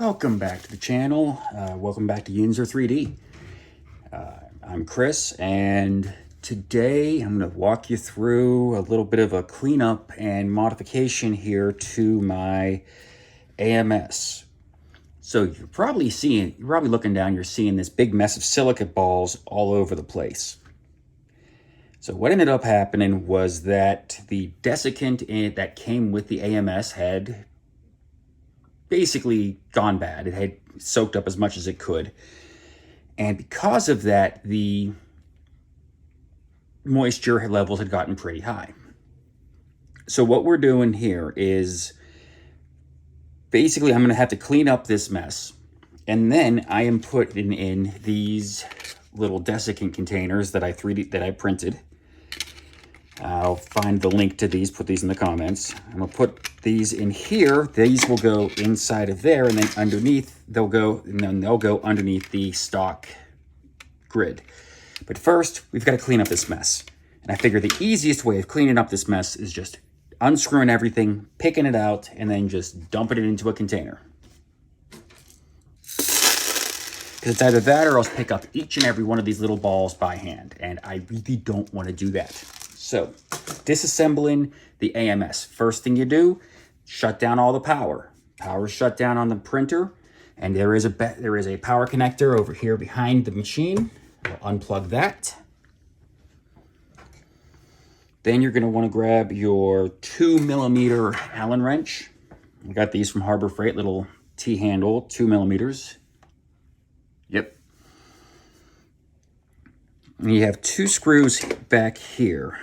Welcome back to the channel. Welcome back to Yinzer 3D. I'm Chris, and today I'm going to walk you through a little bit of a cleanup and modification here to my AMS. So you're probably looking down, you're seeing this big mess of silicate balls all over the place. So what ended up happening was that the desiccant that came with the AMS had basically gone bad. It had soaked up as much as it could. And because of that, the moisture levels had gotten pretty high. So what we're doing here is basically I'm going to have to clean up this mess. And then I am putting in these little desiccant containers that I printed. I'll find the link to these, put these in the comments. I'm gonna put these in here. These will go inside of there, and then underneath they'll go underneath the stock grid. But first, we've got to clean up this mess. And I figure the easiest way of cleaning up this mess is just unscrewing everything, picking it out, and then just dumping it into a container. Because it's either that or else pick up each and every one of these little balls by hand. And I really don't want to do that. So, disassembling the AMS. First thing you do, shut down all the power. Power's shut down on the printer, and there is a power connector over here behind the machine. I'll unplug that. Then you're going to want to grab your 2mm Allen wrench. I got these from Harbor Freight, little T-handle, 2mm. Yep. And you have two screws back here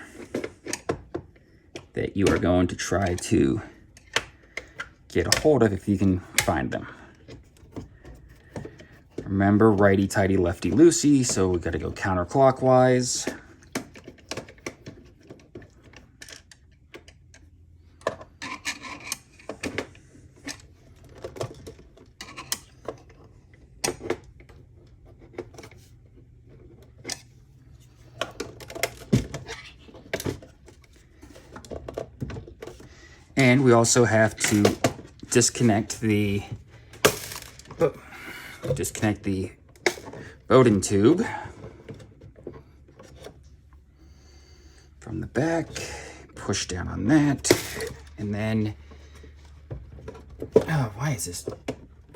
that you are going to try to get a hold of if you can find them. Remember, righty-tighty, lefty-loosey, so we got to go counterclockwise. And we also have to disconnect the bowden tube from the back, push down on that, and then, oh, why is this,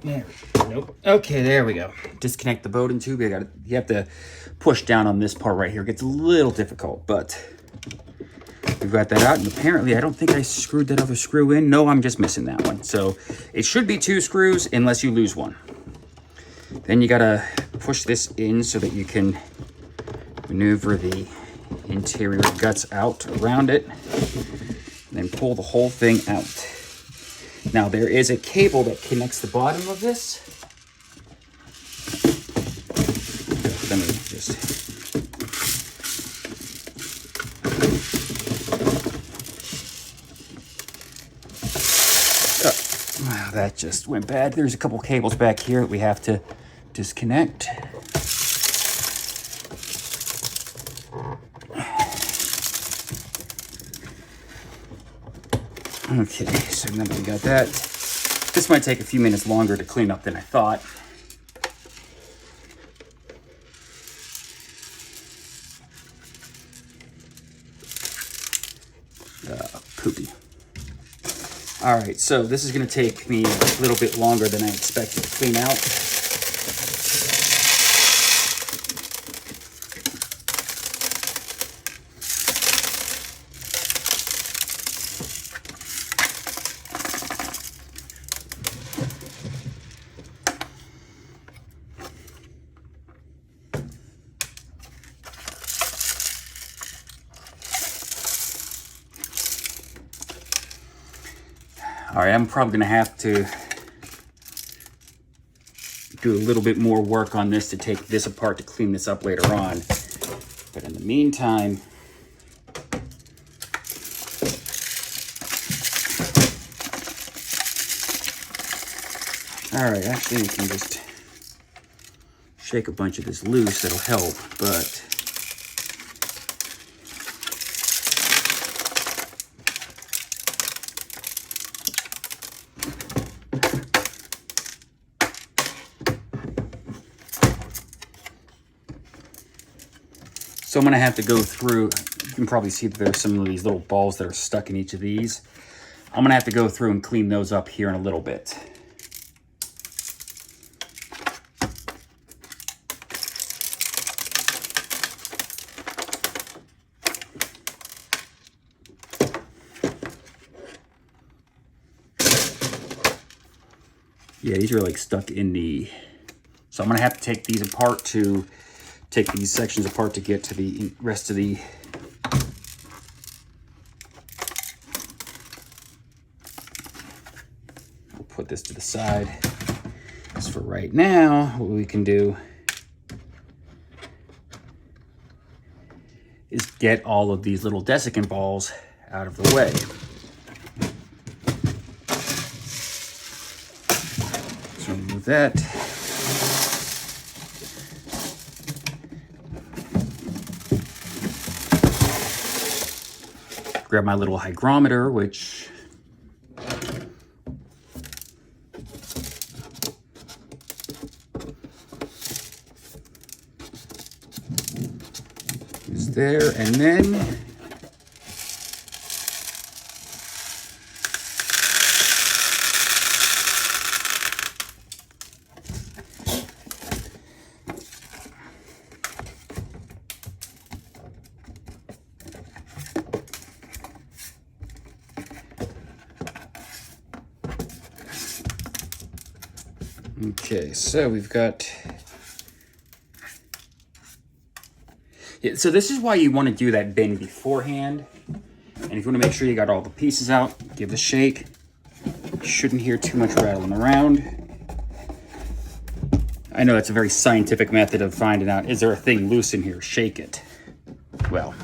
there, nope, okay, there we go. Disconnect the bowden tube. You have to push down on this part right here. It gets a little difficult, but we've got that out, and apparently I don't think I screwed that other screw in. No, I'm just missing that one. So it should be 2 screws unless you lose one. Then you gotta push this in so that you can maneuver the interior guts out around it, and then pull the whole thing out. Now there is a cable that connects the bottom of this. Let me just... Wow, that just went bad. There's a couple cables back here that we have to disconnect. Okay, so now that we got that, this might take a few minutes longer to clean up than I thought. Poopy. All right, so this is going to take me a little bit longer than I expected to clean out. All right, I'm probably gonna have to do a little bit more work on this to take this apart to clean this up later on. But in the meantime, all right, actually we can just shake a bunch of this loose, that'll help, but So I'm gonna have to go through, you can probably see that there's some of these little balls that are stuck in each of these. I'm gonna have to go through and clean those up here in a little bit. Yeah, these are like stuck in the, so I'm gonna have to take these apart to, take these sections apart to get to the rest of the, we'll put this to the side. As for right now, what we can do is get all of these little desiccant balls out of the way. So remove that. Grab my little hygrometer, which is there, and then okay, so we've got, yeah, so this is why you want to do that bin beforehand. And if you want to make sure you got all the pieces out, give it a shake. You shouldn't hear too much rattling around. I know that's a very scientific method of finding out, is there a thing loose in here? Shake it. Well,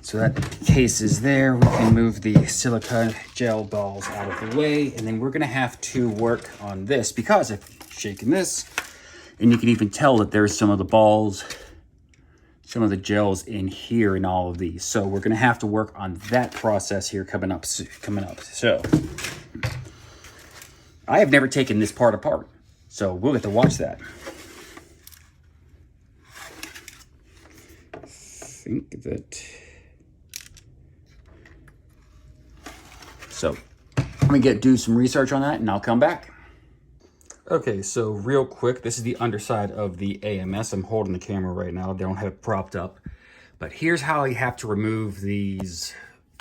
so that case is there. We can move the silica gel balls out of the way, and then we're gonna have to work on this because if shaking this, and you can even tell that there's some of the balls, some of the gels in here in all of these. So we're gonna have to work on that process here coming up. So I have never taken this part apart, so we'll get to watch that. I think that. So I'm gonna do some research on that and I'll come back. Okay, so real quick, this is the underside of the AMS. I'm holding the camera right now, they don't have it propped up. But here's how you have to remove these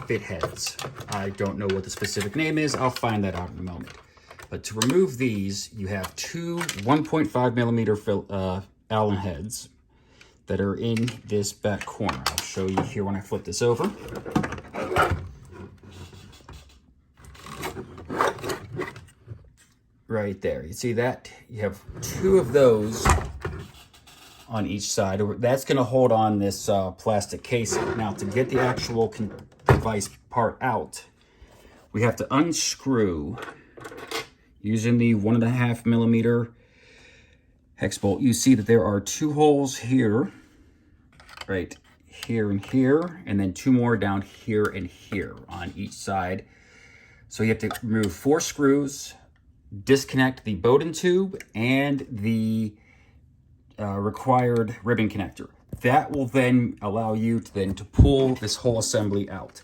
fit heads. I don't know what the specific name is, I'll find that out in a moment. But to remove these, you have two 1.5 millimeter Allen heads that are in this back corner. I'll show you here when I flip this over. Right there, you see that? You have two of those on each side. That's gonna hold on this plastic casing. Now to get the actual device part out, we have to unscrew using the 1.5 millimeter hex bolt. You see that there are two holes here, right here and here, and then two more down here and here on each side. So you have to remove 4 screws, disconnect the bowden tube and the required ribbon connector. That will then allow you to pull this whole assembly out.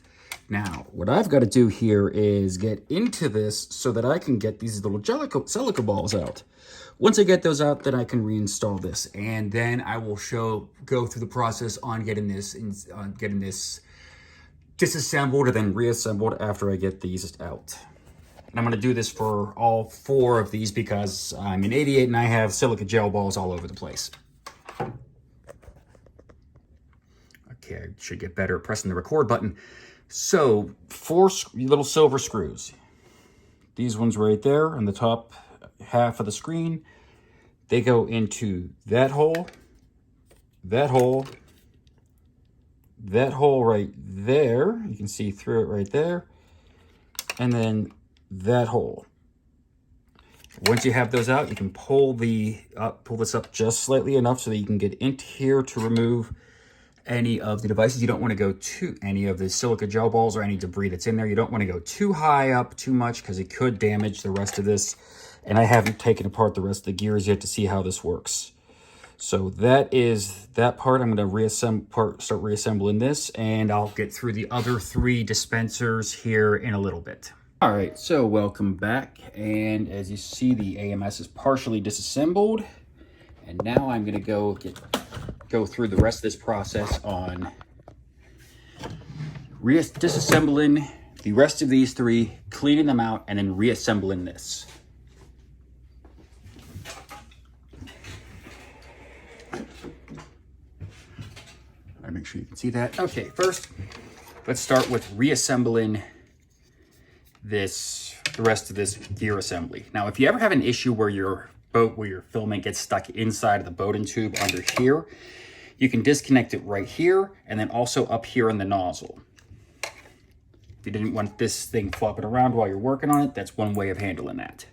Now, what I've got to do here is get into this so that I can get these little silica balls out. Once I get those out, then I can reinstall this, and then I will go through the process on getting this disassembled and then reassembled after I get these out. And I'm gonna do this for all 4 of these because I'm an idiot and I have silica gel balls all over the place. Okay, I should get better at pressing the record button. So 4 little silver screws. These ones right there on the top half of the screen. They go into that hole, that hole, that hole right there. You can see through it right there. And then that hole. Once you have those out, you can pull this up just slightly enough so that you can get into here to remove any of the devices. You don't want to go to any of the silica gel balls or any debris that's in there. You don't want to go too high up too much because it could damage the rest of this. And I haven't taken apart the rest of the gears yet to see how this works. So that is that part. I'm going to start reassembling this, and I'll get through the other 3 dispensers here in a little bit. All right, so welcome back. And as you see, the AMS is partially disassembled. And now I'm going to go through the rest of this process on disassembling the rest of these 3, cleaning them out, and then reassembling this. I'll make sure you can see that. Okay, first, let's start with reassembling the rest of this gear assembly. Now, if you ever have an issue where your filament gets stuck inside of the bowden tube under here, you can disconnect it right here and then also up here in the nozzle. If you didn't want this thing flopping around while you're working on it, that's one way of handling that.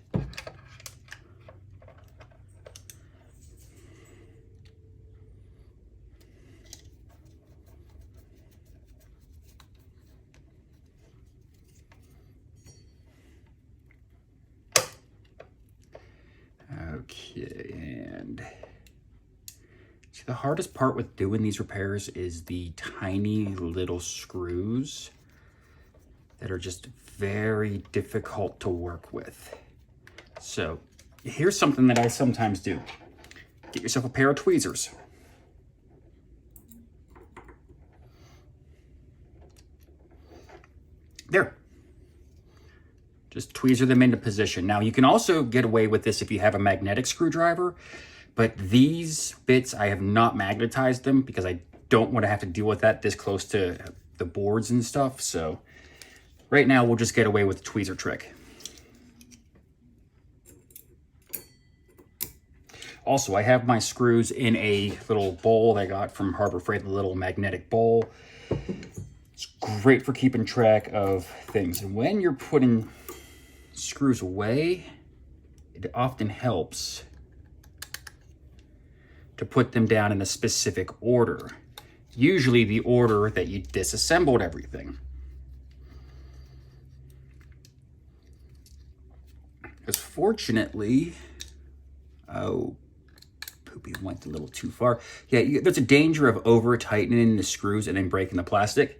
Okay, and see, the hardest part with doing these repairs is the tiny little screws that are just very difficult to work with. So here's something that I sometimes do. Get yourself a pair of tweezers. There. Just tweezer them into position. Now, you can also get away with this if you have a magnetic screwdriver, but these bits, I have not magnetized them because I don't want to have to deal with that this close to the boards and stuff. So right now, we'll just get away with the tweezer trick. Also, I have my screws in a little bowl that I got from Harbor Freight, the little magnetic bowl. It's great for keeping track of things. And when you're putting screws away, it often helps to put them down in a specific order. Usually the order that you disassembled everything. Because fortunately, oh, poopy, went a little too far. Yeah, there's a danger of over tightening the screws and then breaking the plastic.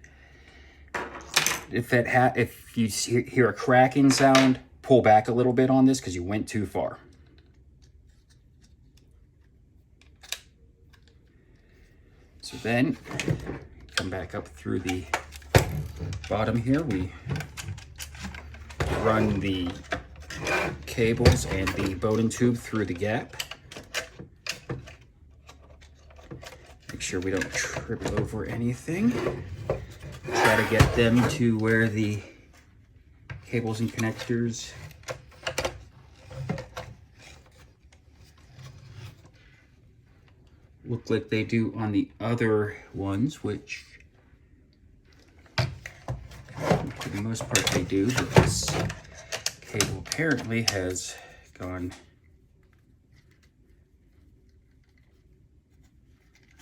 If you hear a cracking sound, pull back a little bit on this because you went too far. So then, come back up through the bottom here. We run the cables and the bowden tube through the gap. Make sure we don't trip over anything. Try to get them to where the cables and connectors look like they do on the other ones, which for the most part they do, but this cable apparently has gone.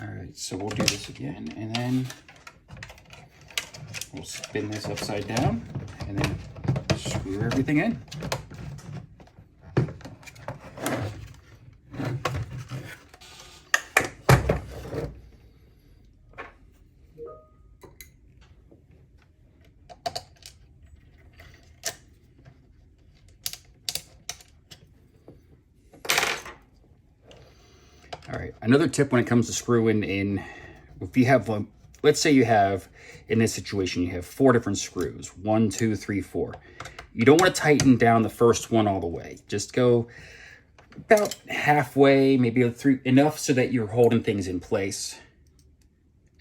All right, so we'll do this again, and then we'll spin this upside down and then screw everything in. All right, another tip when it comes to screwing in, if you have, let's say you have, in this situation, you have 4 different screws, 1, 2, 3, 4. You don't want to tighten down the first one all the way. Just go about halfway, maybe enough so that you're holding things in place.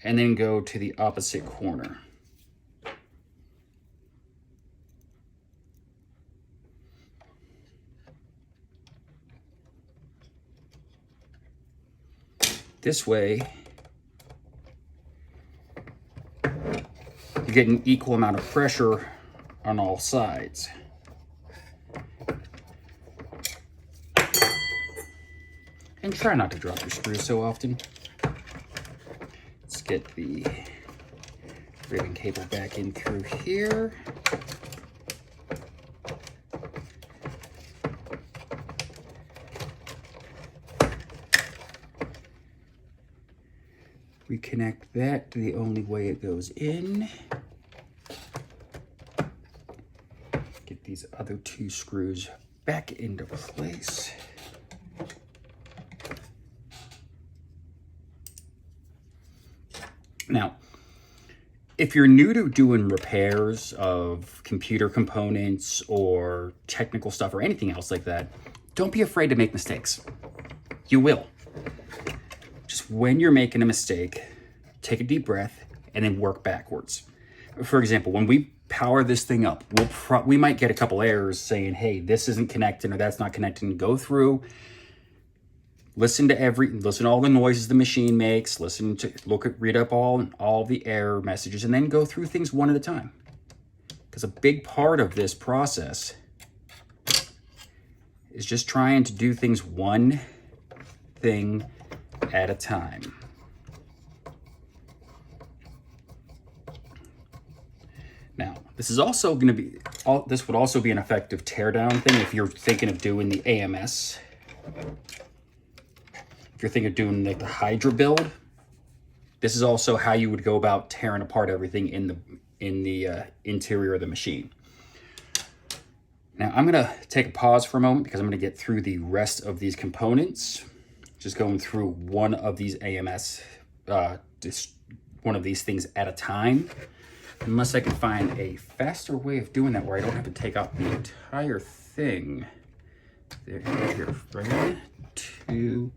And then go to the opposite corner. This way, you get an equal amount of pressure on all sides. And try not to drop your screws so often. Let's get the ribbon cable back in through here. reconnect that the only way it goes in. Get these other 2 screws back into place. Now, if you're new to doing repairs of computer components or technical stuff or anything else like that, don't be afraid to make mistakes. You will. Just when you're making a mistake, take a deep breath and then work backwards. For example, when we power this thing up, we might get a couple errors saying, hey, this isn't connecting or that's not connecting. Go through, listen to all the noises the machine makes, read up all the error messages, and then go through things one at a time. Because a big part of this process is just trying to do things one thing at a time. Now, this is also going to be, this would also be an effective teardown thing if you're thinking of doing the AMS. If you're thinking of doing like the Hydra build, this is also how you would go about tearing apart everything in the interior of the machine. Now, I'm going to take a pause for a moment because I'm going to get through the rest of these components. Just going through one of these AMS, just one of these things at a time. Unless I can find a faster way of doing that where I don't have to take out the entire thing. There, here, 1, 2,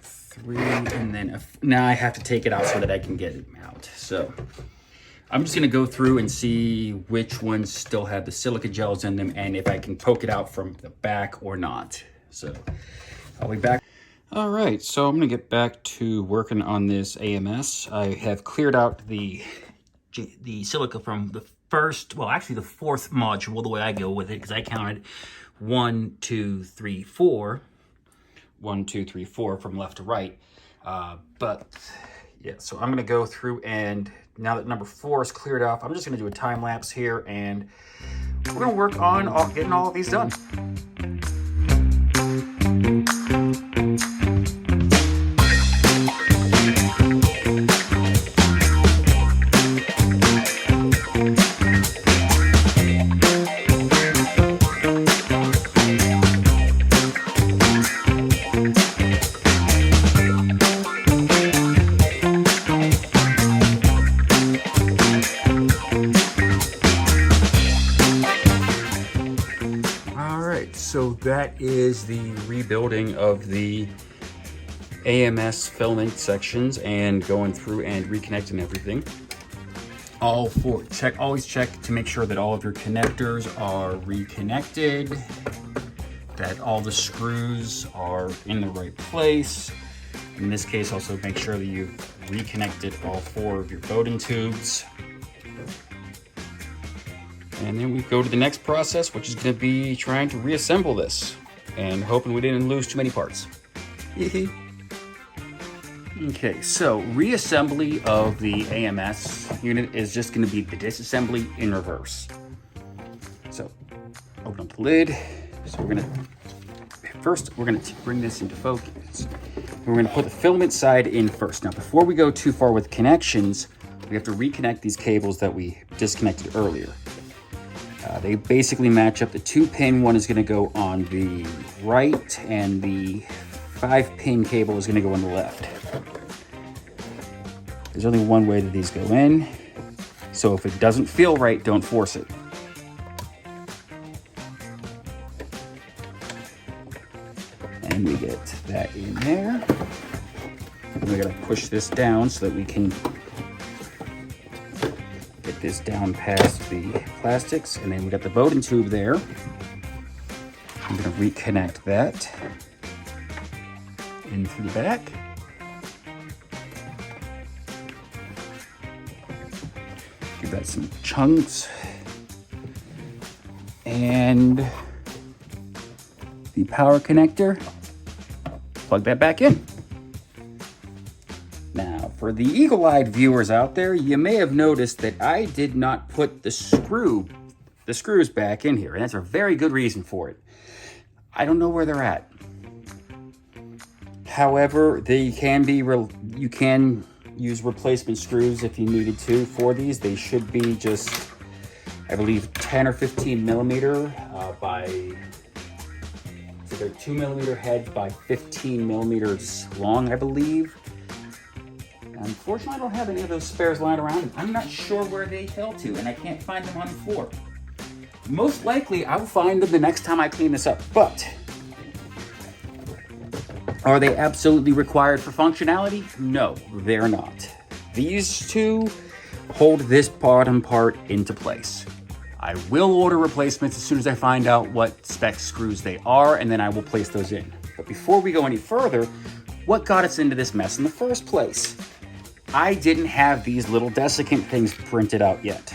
3, and then now I have to take it out so that I can get it out. So I'm just gonna go through and see which ones still have the silica gels in them and if I can poke it out from the back or not. So I'll be back. All right, so I'm gonna get back to working on this AMS. I have cleared out the silica from the first, well, actually the 4th module, the way I go with it, because I counted 1, 2, 3, 4. 1, 2, 3, 4 from left to right. But yeah, so I'm gonna go through, and now that number 4 is cleared off, I'm just gonna do a time lapse here, and we're gonna work on getting all of these done. So that is the rebuilding of the AMS filament sections and going through and reconnecting everything. Always check to make sure that all of your connectors are reconnected, that all the screws are in the right place. In this case, also make sure that you've reconnected all 4 of your bowden tubes. And then we go to the next process, which is going to be trying to reassemble this and hoping we didn't lose too many parts. Okay, so reassembly of the AMS unit is just going to be the disassembly in reverse. So open up the lid. So we're going to bring this into focus. We're going to put the filament side in first. Now, before we go too far with connections, we have to reconnect these cables that we disconnected earlier. They basically match up. The 2-pin one is going to go on the right, and the 5-pin cable is going to go on the left. There's only one way that these go in, so if it doesn't feel right, don't force it. And we get that in there. And we got to push this down so that we can get this down past the plastics, and then we got the bowden tube there. I'm going to reconnect that in through the back. Give that some chunks, and the power connector, plug that back in. Now, for the eagle-eyed viewers out there, you may have noticed that I did not put the screws back in here, and that's a very good reason for it. I don't know where they're at. However, they can be you can use replacement screws if you needed to for these. They should be just, I believe, 10 or 15 millimeter by, so they're 2 millimeter heads by 15 millimeters long, I believe. Unfortunately, I don't have any of those spares lying around. I'm not sure where they fell to, and I can't find them on the floor. Most likely, I'll find them the next time I clean this up, but are they absolutely required for functionality? No, they're not. These two hold this bottom part into place. I will order replacements as soon as I find out what spec screws they are, and then I will place those in. But before we go any further, what got us into this mess in the first place? I didn't have these little desiccant things printed out yet.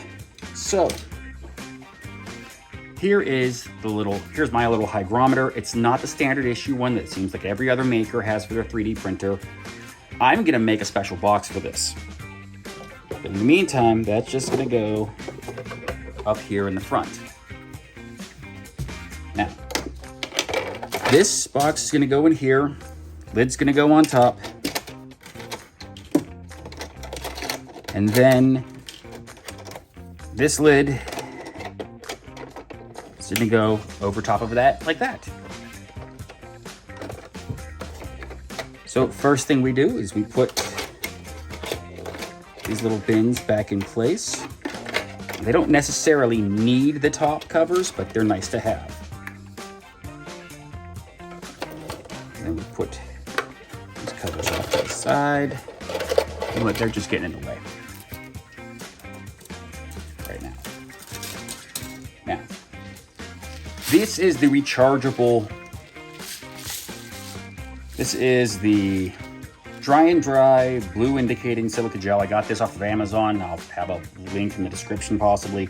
So here's my little hygrometer. It's not the standard issue one that seems like every other maker has for their 3D printer. I'm gonna make a special box for this. But in the meantime, that's just gonna go up here in the front. Now, this box is gonna go in here. Lid's gonna go on top. And then this lid is gonna go over top of that, like that. So first thing we do is we put these little bins back in place. They don't necessarily need the top covers, but they're nice to have. And then we put these covers off to the side. And look, they're just getting in the way. Right now. Now, this is the rechargeable. This is the dry and dry blue indicating silica gel. I got this off of Amazon. I'll have a link in the description possibly.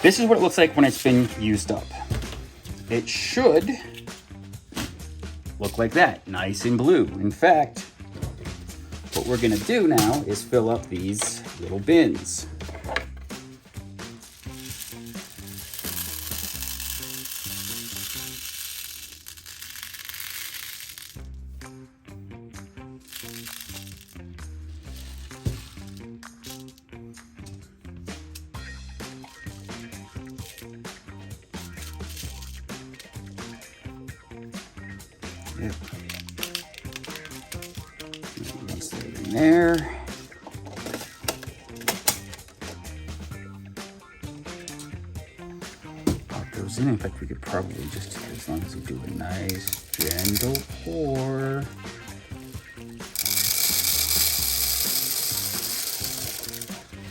This is what it looks like when it's been used up. It should look like that, nice and blue. In fact, what we're gonna do now is fill up these little bins. Yep. Once they're in there. Pop those in. In fact, we could probably just, as long as we do a nice gentle pour.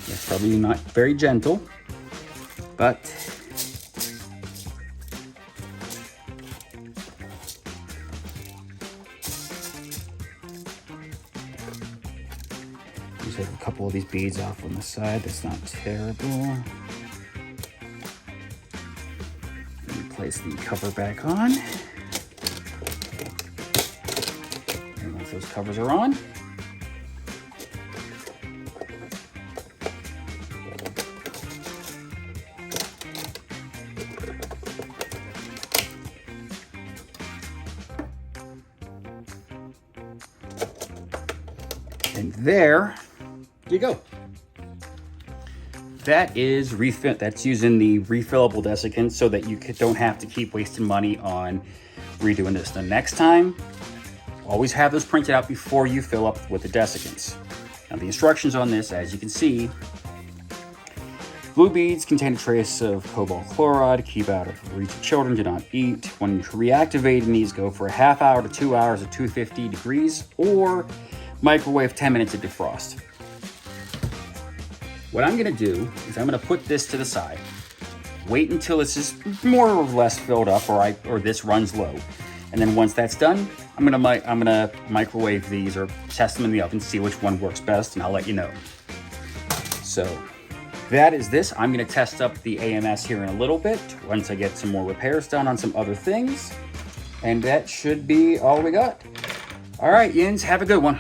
That's probably not very gentle, but just take a couple of these beads off on the side. That's not terrible. Place the cover back on. And once those covers are on, and there you go. That is that's using the refillable desiccant so that you don't have to keep wasting money on redoing this. The next time, always have those printed out before you fill up with the desiccants. Now the instructions on this, as you can see, blue beads contain a trace of cobalt chloride, keep out of reach of children, do not eat. When reactivating these, go for a half hour to 2 hours at 250 degrees or microwave 10 minutes to defrost. What I'm gonna do is I'm gonna put this to the side, wait until this is more or less filled up or this runs low. And then once that's done, I'm gonna microwave these or test them in the oven, see which one works best, and I'll let you know. So that is this. I'm gonna test up the AMS here in a little bit once I get some more repairs done on some other things. And that should be all we got. All right, Yins, have a good one.